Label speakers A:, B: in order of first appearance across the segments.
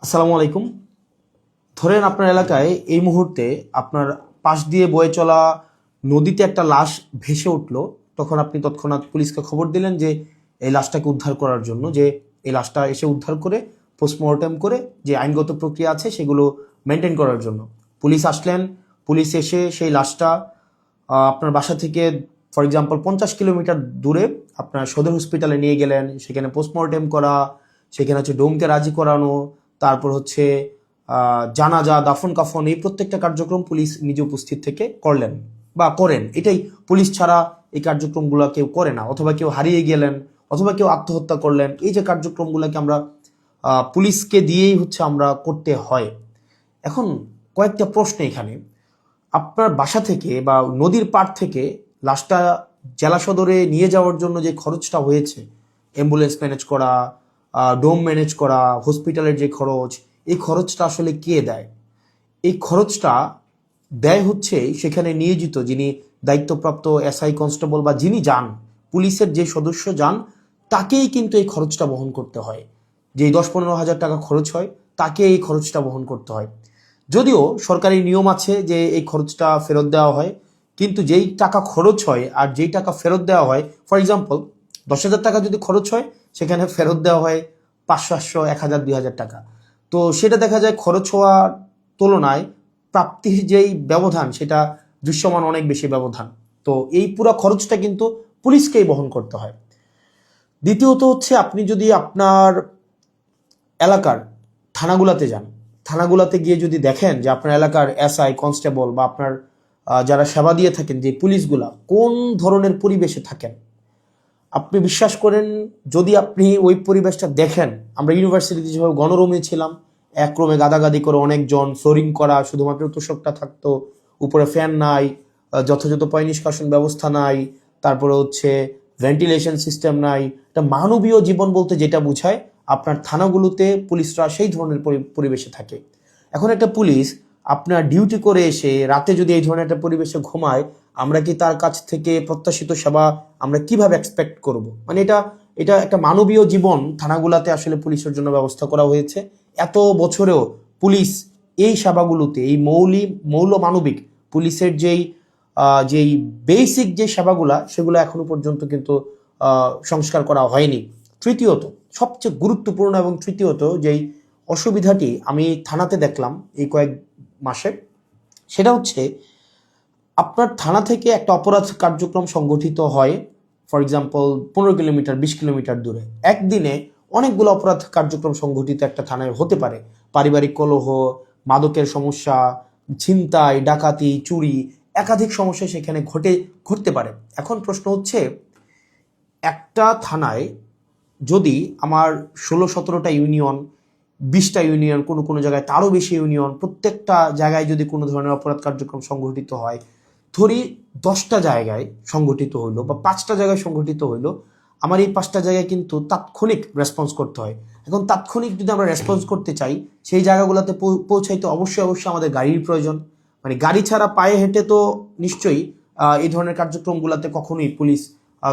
A: আসসালামু আলাইকুম। ধরেন আপনার এলাকায় এই মুহূর্তে আপনার পাশ দিয়ে বয়ে চলা নদীতে একটা লাশ ভেসে উঠলো। তখন আপনি তৎক্ষণাৎ পুলিশকে খবর দিলেন যে এই লাশটাকে উদ্ধার করার জন্য, যে এই লাশটা এসে উদ্ধার করে পোস্টমর্টেম করে যে আইনগত প্রক্রিয়া আছে সেগুলো মেনটেন করার জন্য পুলিশ আসলেন। পুলিশ এসে সেই লাশটা আপনার বাসা থেকে ফর এক্সাম্পল 50 কিলোমিটার দূরে আপনার সদর হসপিটালে নিয়ে গেলেন। সেখানে পোস্টমর্টেম করা, সেখানে হচ্ছে ডোমকে রাজি করানো, তারপর হচ্ছে জানাজা, দাফন কাফন, এই প্রত্যেকটা কার্যক্রম পুলিশ নিজে উপস্থিত থেকে করলেন বা করেন। এটাই, পুলিশ ছাড়া এই কার্যক্রমগুলো কেউ করে না। অথবা কেউ হারিয়ে গেলেন, অথবা কেউ আত্মহত্যা করলেন, এই যে কার্যক্রমগুলোকে আমরা পুলিশকে দিয়েই হচ্ছে আমরা করতে হয়। এখন কয়েকটা প্রশ্ন এখানে। আপনার বাসা থেকে বা নদীর পাড় থেকে লাশটা জেলা সদরে নিয়ে যাওয়ার জন্য যে খরচটা হয়েছে, অ্যাম্বুলেন্স ম্যানেজ করা, ডোম ম্যানেজ করা, হসপিটালের যে খরচ, এই খরচটা আসলে কে দেয়? এই খরচটা দেয় হচ্ছে সেখানে নিয়োজিত যিনি দায়িত্বপ্রাপ্ত এসআই, কনস্টেবল বা যিনি যান, পুলিশের যে সদস্য যান, তাকেই কিন্তু এই খরচটা বহন করতে হয়। যেই 10-15 হাজার টাকা খরচ হয়, তাকে এই খরচটা বহন করতে হয়। যদিও সরকারি নিয়ম আছে যে এই খরচটা ফেরত দেওয়া হয়, কিন্তু যেই টাকা খরচ হয় আর যেই টাকা ফেরত দেওয়া হয়, ফর এক্সাম্পল 10,000 টাকা যদি খরচ হয়, সেখানে ফেরত দেওয়া হয় 500, 800, 1,000, 2,000 টাকা। তো সেটা দেখা যায় খরচ হওয়ার তুলনায় প্রাপ্তির যেই ব্যবধান, সেটা দৃশ্যমান অনেক বেশি ব্যবধান। তো এই পুরো খরচটা কিন্তু পুলিশকেই বহন করতে হয়। দ্বিতীয়ত হচ্ছে, আপনি যদি আপনার এলাকার থানাগুলাতে যান, থানাগুলাতে গিয়ে যদি দেখেন যে আপনার এলাকার এসআই, কনস্টেবল বা আপনার যারা সেবা দিয়ে থাকেন যে পুলিশগুলা কোন ধরনের পরিবেশে থাকেন, আপনি বিশ্বাস করেন, যদি আপনি ওই পরিবেশটা দেখেন, আমরা ইউনিভার্সিটিতে যেভাবে গণরুমে ছিলাম, এক রুমে গাদাগাদি করে অনেকজন, ফ্লোরিং করা, শুধুমাত্র তোষকটা থাকতো, উপরে ফ্যান নাই, যথাযথ পয় নিষ্কাশন ব্যবস্থা নাই, তারপরে হচ্ছে ভেন্টিলেশন সিস্টেম নাই। একটা মানবীয় জীবন বলতে যেটা বোঝায়, আপনার থানাগুলোতে পুলিশরা সেই ধরনের পরিবেশে থাকে। এখন একটা পুলিশ আপনার ডিউটি করে এসে রাতে যদি এই ধরনের একটা পরিবেশে ঘুমায়, আমরা কি তার কাছ থেকে প্রত্যাশিত সেবা আমরা কিভাবে এক্সপেক্ট করব? মানে এটা এটা একটা মানবীয় জীবন থানাগুলাতে আসলে পুলিশের জন্য ব্যবস্থা করা হয়েছে। এত বছরেও পুলিশ এই সেবাগুলোতে, এই মৌল মানবিক পুলিশের যেই বেসিক যে সেবাগুলা, সেগুলো এখনো পর্যন্ত কিন্তু সংস্কার করা হয়নি। তৃতীয়ত, সবচেয়ে গুরুত্বপূর্ণ এবং তৃতীয়ত যেই অসুবিধাটি আমি থানাতে দেখলাম এই কয়েক মাসে, সেটা হচ্ছে আপনার থানা থেকে একটা অপরাধ কার্যক্রম সংগঠিত হয়, ফর এক্সাম্পল 15 কিলোমিটার, 20 কিলোমিটার দূরে। একদিনে অনেকগুলো অপরাধ কার্যক্রম সংগঠিত একটা থানায় হতে পারে। পারিবারিক কলহ, মাদকের সমস্যা, ছিনতাই, ডাকাতি, চুরি, একাধিক সমস্যা সেখানে ঘটতে পারে। এখন প্রশ্ন হচ্ছে, একটা থানায় যদি আমার 16-17টা ইউনিয়ন, 20টা ইউনিয়ন, কোনো কোনো জায়গায় তারও বেশি ইউনিয়ন, প্রত্যেকটা জায়গায় যদি কোনো ধরনের অপরাধ কার্যক্রম সংঘটিত হয়, ধরি 10টা জায়গায় সংঘটিত হইলো বা 5টা জায়গায় সংঘটিত হইলো, আমার এই 5টা জায়গায় কিন্তু তাৎক্ষণিক রেসপন্স করতে হয়। এখন তাৎক্ষণিক যদি আমরা রেসপন্স করতে চাই, সেই জায়গাগুলোতে পৌঁছাইতে অবশ্যই আমাদের গাড়ির প্রয়োজন। মানে গাড়ি ছাড়া পায়ে হেঁটে তো নিশ্চয়ই এই ধরনের কার্যক্রমগুলোতে কখনোই পুলিশ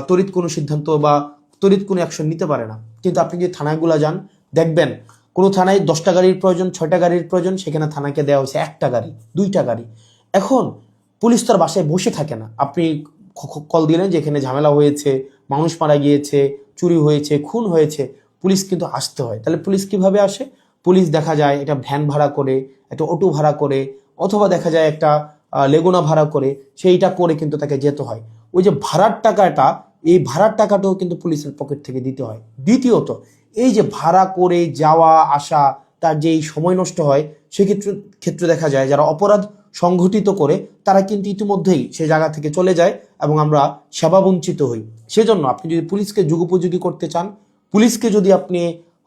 A: তড়িৎ কোনো সিদ্ধান্ত বা তড়িৎ কোনো অ্যাকশন নিতে পারে না। কিন্তু আপনি যে থানাগুলো যান, দেখবেন কোনো থানায় 10টা গাড়ির প্রয়োজন, 6টা গাড়ির প্রয়োজন, সেখানে থানাকে দেওয়া হয়েছে 1টা গাড়ি, 2টা গাড়ি। এখন পুলিশ তার বাসায় বসে থাকে না। আপনি কল দিলেন যে এখানে ঝামেলা হয়েছে, মানুষ মারা গিয়েছে, চুরি হয়েছে, খুন হয়েছে, পুলিশ কিন্তু আসতে হয়। তাহলে পুলিশ কিভাবে আসে? পুলিশ দেখা যায় এটা ভ্যান ভাড়া করে, একটা অটো ভাড়া করে, অথবা দেখা যায় একটা লেগুনা ভাড়া করে, সেইটা করে কিন্তু তাকে যেতে হয়। ওই যে ভাড়ার টাকাটা, এই ভাড়ার টাকাটাও কিন্তু পুলিশের পকেট থেকে দিতে হয়। দ্বিতীয়ত, এই যে ভাড়া করে যাওয়া আসা, তার যে এই সময় নষ্ট হয়, সেক্ষেত্রে দেখা যায় যারা অপরাধ সংঘটিত করে তারা কিন্তু ইতিমধ্যেই সে জায়গা থেকে চলে যায় এবং আমরা সেবা বঞ্চিত হই। সেজন্য আপনি যদি পুলিশকে যুগোপযোগী করতে চান, পুলিশকে যদি আপনি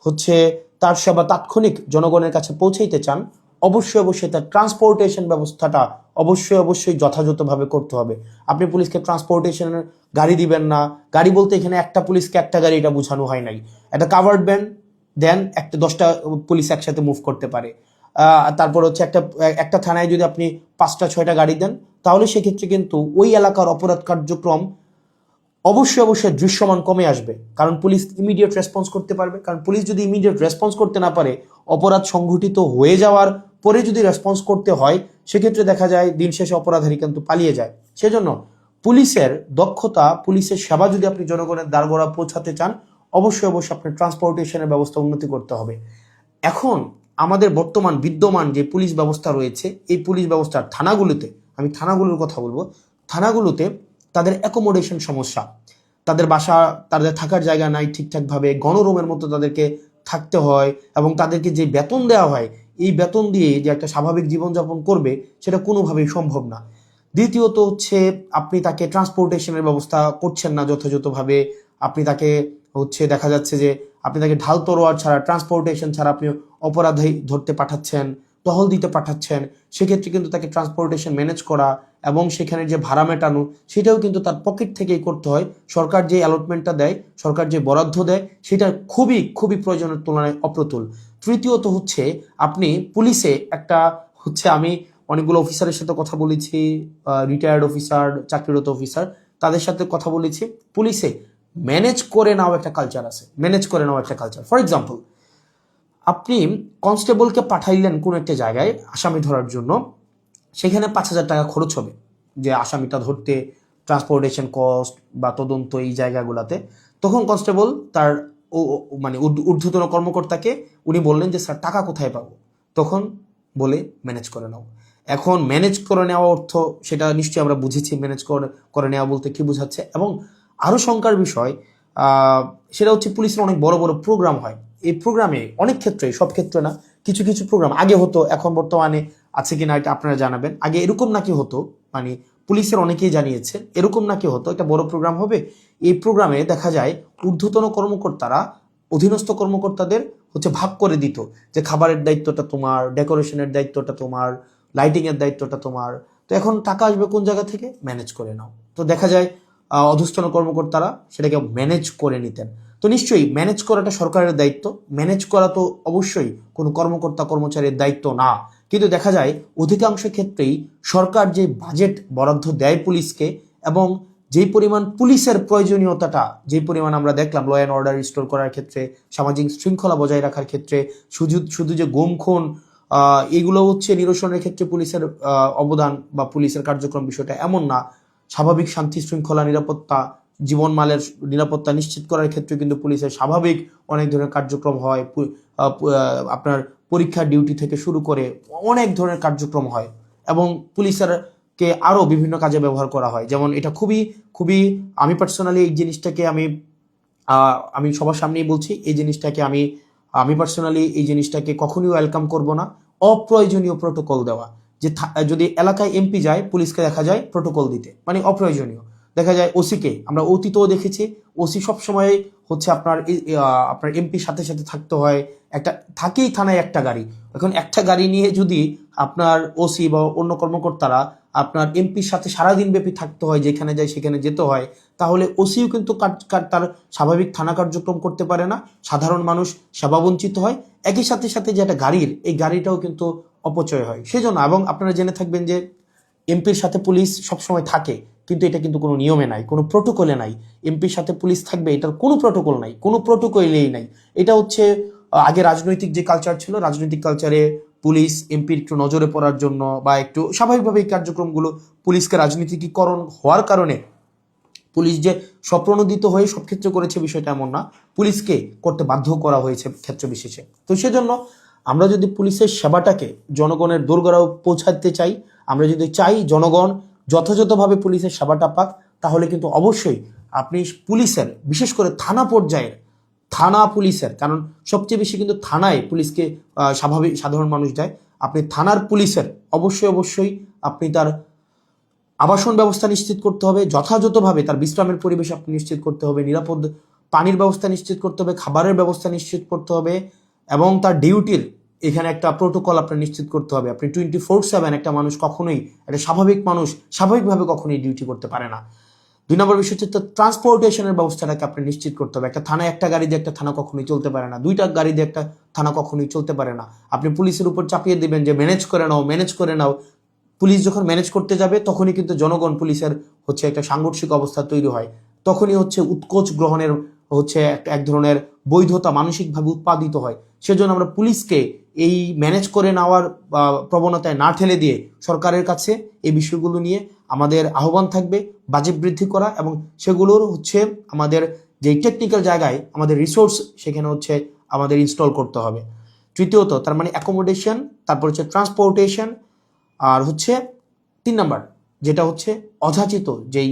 A: হচ্ছে তার সেবা তাৎক্ষণিক জনগণের কাছে পৌঁছাইতে চান, অবশ্যই তার ট্রান্সপোর্টেশন ব্যবস্থাটা অবশ্যই যথাযথভাবে করতে হবে। আপনি পুলিশকে ট্রান্সপোর্টেশনের গাড়ি দিবেন না। গাড়ি বলতে এখানে একটা পুলিশকে একটা গাড়ি, এটা বোঝানো হয় নাই। একটা কাভার্ড ভ্যান দেন, একটা 10টা পুলিশ একসাথে মুভ করতে পারে। তারপর হচ্ছে একটা থানায় যদি আপনি 5টা 6টা গাড়ি দেন, তাহলে সেক্ষেত্রে কিন্তু ওই এলাকার অপরাধ কার্যক্রম অবশ্যই দৃশ্যমান কমে আসবে। কারণ পুলিশ ইমিডিয়েট রেসপন্স করতে পারবে। কারণ পুলিশ যদি ইমিডিয়েট রেসপন্স করতে না পারে, অপরাধ সংঘটিত হয়ে যাওয়ার পরে যদি রেসপন্স করতে হয়, সেক্ষেত্রে দেখা যায় দিন শেষে অপরাধী কিন্তু পালিয়ে যায়। সেজন্য পুলিশের দক্ষতা, পুলিশের সেবা যদি আপনি জনগণের দ্বারগোড়া পৌঁছাতে চান, অবশ্যই আপনার ট্রান্সপোর্টেশনের ব্যবস্থা উন্নতি করতে হবে। এখন আমাদের বর্তমান বিদ্যমান যে পুলিশ ব্যবস্থা রয়েছে, এই পুলিশ ব্যবস্থার থানাগুলোতে, আমি থানাগুলোর কথা বলবো, থানাগুলোতে তাদের অ্যাকোমোডেশন সমস্যা, তাদের বাসা, তাদের থাকার জায়গা নাই ঠিকঠাকভাবে, গণরুমের মতো তাদেরকে থাকতে হয়, এবং তাদেরকে যে বেতন দেওয়া হয়, এই বেতন দিয়ে যে একটা স্বাভাবিক জীবনযাপন করবে সেটা কোনোভাবেই সম্ভব না। দ্বিতীয়ত হচ্ছে আপনি তাকে ট্রান্সপোর্টেশনের ব্যবস্থা করছেন না যথাযথভাবে। আপনি তাকে দেখা যাচ্ছে যে আপনি তাকে ঢাল তরোয়ার ছাড়া, ট্রান্সপোর্টেশন ছাড়া আপনি অপরাধী ধরতে পাঠাচ্ছেন, টহল দিতে পাঠাচ্ছেন। সেক্ষেত্রে কিন্তু তাকে ট্রান্সপোর্টেশন ম্যানেজ করা এবং সেখানে যে ভাড়া মেটানো, সেটাও কিন্তু তার পকেট থেকেই করতে হয়। সরকার যে অ্যালটমেন্টটা দেয়, সরকার যে বরাদ্দ দেয়, সেটা খুবই খুবই প্রয়োজনের তুলনায় অপ্রতুল। তৃতীয়ত হচ্ছে আপনি পুলিশে একটা আমি অনেকগুলো অফিসারের সাথে কথা বলেছি, রিটায়ার্ড অফিসার, চাকরিরত অফিসার, তাদের সাথে কথা বলেছি। পুলিশে ম্যানেজ করে নেওয়া একটা কালচার আছে, ম্যানেজ করে নেওয়া একটা কালচার। ফর এক্সাম্পল, আপনি কনস্টেবলকে পাঠাইলেন কোনো একটা জায়গায় আসামি ধরার জন্য, সেখানে 5,000 টাকা খরচ হবে যে আসামিটা ধরতে, ট্রান্সপোর্টেশন কস্ট বা তদন্ত এই জায়গাগুলোতে। তখন কনস্টেবল তার ঊর্ধ্বতন কর্মকর্তাকে উনি বললেন যে স্যার টাকা কোথায় পাবো? তখন বলে ম্যানেজ করে নাও। এখন ম্যানেজ করে নেওয়া অর্থ, সেটা নিশ্চয়ই আমরা বুঝেছি ম্যানেজ করে নেওয়া বলতে কি বোঝাচ্ছে। এবং আরও শঙ্কার বিষয় সেটা হচ্ছে পুলিশের অনেক বড় বড় প্রোগ্রাম হয়। এই প্রোগ্রামে অনেক ক্ষেত্রে, সব ক্ষেত্রে না, কিছু কিছু প্রোগ্রাম আগে হতো, এখন বর্তমানে আছে কিনা এটা আপনারা জানাবেন। আগে এরকম নাকি হতো, পুলিশের অনেকেই জানিয়েছে এরকম নাকি হতো, একটা বড় প্রোগ্রাম হবে, এই প্রোগ্রামে দেখা যায় ঊর্ধ্বতন কর্মকর্তারা অধীনস্থ কর্মকর্তাদের ভাগ করে দিত যে খাবারের দায়িত্বটা তোমার, ডেকোরেশনের দায়িত্বটা তোমার, লাইটিং এর দায়িত্বটা তোমার। তো এখন টাকা আসবে কোন জায়গা থেকে? ম্যানেজ করে নাও। তো দেখা যায় অধস্তন কর্মকর্তারা সেটাকে ম্যানেজ করে নিতেন। তো নিশ্চয়ই ম্যানেজ করাটা সরকারের দায়িত্ব, ম্যানেজ করা তো অবশ্যই কোনো কর্মকর্তা কর্মচারীর দায়িত্ব না। কিন্তু দেখা যায় অধিকাংশ ক্ষেত্রেই সরকার যে বাজেট বরাদ্দ দেয় পুলিশকে, এবং যেই পরিমাণ পুলিশের প্রয়োজনীয়তাটা, যেই পরিমাণ আমরা দেখলাম ল অ্যান্ড অর্ডার রিস্টোর করার ক্ষেত্রে, সামাজিক শৃঙ্খলা বজায় রাখার ক্ষেত্রে, শুধু যে গুম খুন এগুলো নিরসনের ক্ষেত্রে পুলিশের অবদান বা পুলিশের কার্যক্রম বিষয়টা এমন না। স্বাভাবিক শান্তি শৃঙ্খলা, নিরাপত্তা, জীবনমালের নিরাপত্তা নিশ্চিত করার ক্ষেত্রে কিন্তু পুলিশের স্বাভাবিক অনেক ধরনের কার্যক্রম হয়। আপনার পরীক্ষার ডিউটি থেকে শুরু করে অনেক ধরনের কার্যক্রম হয়, এবং পুলিশের কে আরো বিভিন্ন কাজে ব্যবহার করা হয়। যেমন এটা খুবই খুবই, আমি পার্সোনালি এই জিনিসটাকে আমি সবার সামনেই বলছি, এই জিনিসটাকে আমি পার্সোনালি এই জিনিসটাকে কখনোই ওয়েলকাম করব না। অপ্রয়োজনীয় প্রোটোকল দেওয়া, যে যদি এলাকায় এমপি যায়, পুলিশকে দেখা যায় প্রোটোকল দিতে, অপ্রয়োজনীয়। দেখা যায় ওসিকে আমরা অতীতেও দেখেছি, ওসি সবসময় আপনার এমপির সাথে সাথে থাকতে হয়, থাকেই থানায় একটা গাড়ি। এখন একটা গাড়ি নিয়ে যদি আপনার ওসি বা অন্য কর্মকর্তারা আপনার এমপির সাথে সারাদিন ব্যাপী থাকতে হয়, যেখানে যায় সেখানে যেতে হয়, তাহলে ওসিও কিন্তু তার স্বাভাবিক থানা কার্যক্রম করতে পারে না, সাধারণ মানুষ সেবা বঞ্চিত হয়। একই সাথে সাথে যে একটা গাড়ির, এই গাড়িটাও কিন্তু অপচয় হয়। সেজন্য, এবং আপনারা জেনে থাকবেন যে এমপির সাথে পুলিশ সবসময় থাকে, কিন্তু এটা কিন্তু কোনো নিয়মে নাই, কোনো প্রোটোকলে নাই। এমপির সাথে পুলিশ থাকবে, এটার কোনো প্রোটোকল নাই, কোনো প্রোটোকলেই নাই। এটা আগে রাজনৈতিক যে কালচার ছিল, রাজনৈতিক কালচারে পুলিশ এমপির একটু নজরে পড়ার জন্য বা একটু স্বাভাবিকভাবে এই কার্যক্রমগুলো, পুলিশকে রাজনীতিকীকরণ হওয়ার কারণে পুলিশ যে স্বপ্রণোদিত হয়ে সব ক্ষেত্রে করেছে বিষয়টা এমন না, পুলিশকে করতে বাধ্য করা হয়েছে ক্ষেত্র বিশেষে। তো সেজন্য আমরা যদি পুলিশের সেবাটাকে জনগণের দোরগোড়ায় পৌঁছাতে চাই, আমরা যদি চাই জনগণ যথাযথভাবে পুলিশের সেবাটা পাক, তাহলে কিন্তু অবশ্যই আপনি পুলিশের, বিশেষ করে থানা পর্যায়ের থানা পুলিশের, কারণ সবচেয়ে বেশি কিন্তু থানায় পুলিশকে সাধারণ মানুষ যায়, আপনি থানার পুলিশের অবশ্যই আপনি তার আবাসন ব্যবস্থা নিশ্চিত করতে হবে, যথাযথভাবে তার বিশ্রামের পরিবেশ আপনি নিশ্চিত করতে হবে, নিরাপদ পানির ব্যবস্থা নিশ্চিত করতে হবে, খাবারের ব্যবস্থা নিশ্চিত করতে হবে, এবং তার ডিউটির এখানে একটা প্রোটোকল আপনার নিশ্চিত করতে হবে। আপনি 24/7 একটা মানুষ কখনোই, একটা স্বাভাবিক মানুষ স্বাভাবিকভাবে কখনোই ডিউটি করতে পারে না। 2 নম্বর বিষয় হচ্ছে ট্রান্সপোর্টেশনের ব্যবস্থাটাকে আপনি নিশ্চিত করতে হবে। একটা থানায় একটা গাড়ি দিয়ে একটা থানা কখনোই চলতে পারে না, 2টা গাড়ি দিয়ে একটা থানা কখনোই চলতে পারে না। আপনি পুলিশের উপর চাপিয়ে দিবেন যে ম্যানেজ করে নাও। পুলিশ যখন ম্যানেজ করতে যাবে, তখনই কিন্তু জনগণ পুলিশের একটা সাংঘর্ষিক অবস্থা তৈরি হয়। তখনই উৎকোচ গ্রহণের এক ধরনের বৈধতা মানসিকভাবে উৎপাদিত হয়। সেজন্য আমরা পুলিশকে এই ম্যানেজ করে নেওয়ার প্রবণতায় না ঠেলে দিয়ে সরকারের কাছে এই বিষয়গুলো নিয়ে আমাদের আহ্বান থাকবে বাজেট বৃদ্ধি করা, এবং সেগুলোর হচ্ছে আমাদের যে টেকনিক্যাল জায়গায় আমাদের রিসোর্স সেখানে হচ্ছে আমাদের ইনস্টল করতে হবে। তৃতীয়ত তার মানে অ্যাকোমোডেশন, তারপর হচ্ছে ট্রান্সপোর্টেশন, আর হচ্ছে 3 নাম্বার যেটা হচ্ছে অযাচিত যেই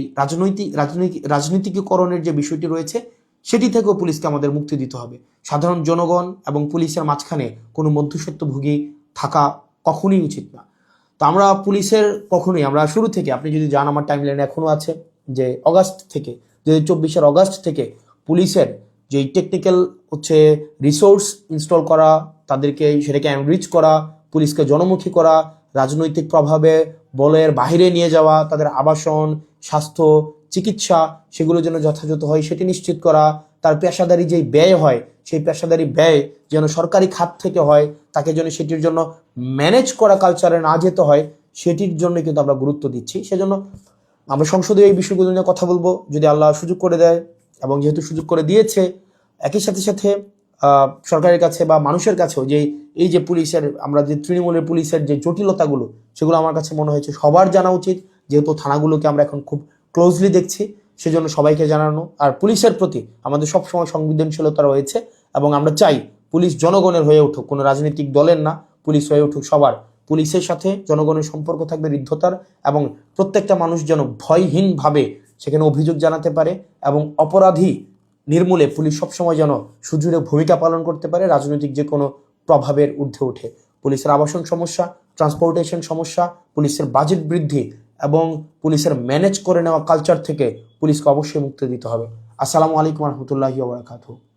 A: রাজনীতিকীকরণের যে বিষয়টি রয়েছে সেটি থেকেও পুলিশকে আমাদের মুক্তি দিতে হবে। সাধারণ জনগণ এবং পুলিশের মাঝখানে কোনো মধ্যস্বত্বভোগী থাকা কখনোই উচিত না। তো আমরা পুলিশের কখনোই, আমরা শুরু থেকে, আপনি যদি যান আমার টাইমলাইনে এখনো আছে যে অগাস্ট থেকে 2024 অগাস্ট থেকে পুলিশের যেই টেকনিক্যাল হচ্ছে রিসোর্স ইনস্টল করা, তাদেরকে সেটাকে এনরিচ করা, পুলিশকে জনমুখী করা, রাজনৈতিক প্রভাবে বলের বাহিরে নিয়ে যাওয়া, তাদের আবাসন, স্বাস্থ্য, চিকিৎসা সেগুলো যেন যথাযথ হয় সেটি নিশ্চিত করা, তার পেশাদারি যেই ব্যয় হয় সেই পেশাদারি ব্যয় যেন সরকারি খাত থেকে হয়, তাকে যেন সেটির জন্য ম্যানেজ করা কালচারে না যেতে হয়, সেটির জন্য কিন্তু আমরা গুরুত্ব দিচ্ছি। সেজন্য আমরা সংসদে এই বিষয়গুলো নিয়ে কথা বলবো যদি আল্লাহ সুযোগ করে দেয়, এবং যেহেতু সুযোগ করে দিয়েছে একই সাথে সাথে সরকারের কাছে বা মানুষের কাছেও যে এই যে পুলিশের, আমরা যে তৃণমূলের পুলিশের যে জটিলতাগুলো সেগুলো আমার কাছে মনে হয়েছে সবার জানা উচিত, যেহেতু থানাগুলোকে আমরা এখন খুব ক্লোজলি দেখছি, সেজন্য সবাইকে জানানো। আর পুলিশের প্রতি আমাদের সবসময় সংবেদনশীলতা রয়েছে, এবং আমরা চাই পুলিশ জনগণের হয়ে উঠুক, কোনো রাজনৈতিক দলের না, পুলিশ হয়ে উঠুক সবার। পুলিশের সাথে জনগণের সম্পর্ক থাকবে হৃদ্যতার, এবং প্রত্যেকটা মানুষ যেন ভয়হীনভাবে সেখানে অভিযোগ জানাতে পারে, এবং অপরাধী নির্মূলে পুলিশ সবসময় যেন সুদৃঢ় ভূমিকা পালন করতে পারে রাজনৈতিক যে কোনো প্রভাবের ঊর্ধ্বে উঠে। পুলিশের আবাসন সমস্যা, ট্রান্সপোর্টেশন সমস্যা, পুলিশের বাজেট বৃদ্ধি এবং পুলিশের ম্যানেজ করে নেওয়া কালচার থেকে পুলিশকে অবশ্যই মুক্তি দিতে হবে। আসসালামু আলাইকুম রহমতুল্লাহি ওয়া বারাকাতুহু।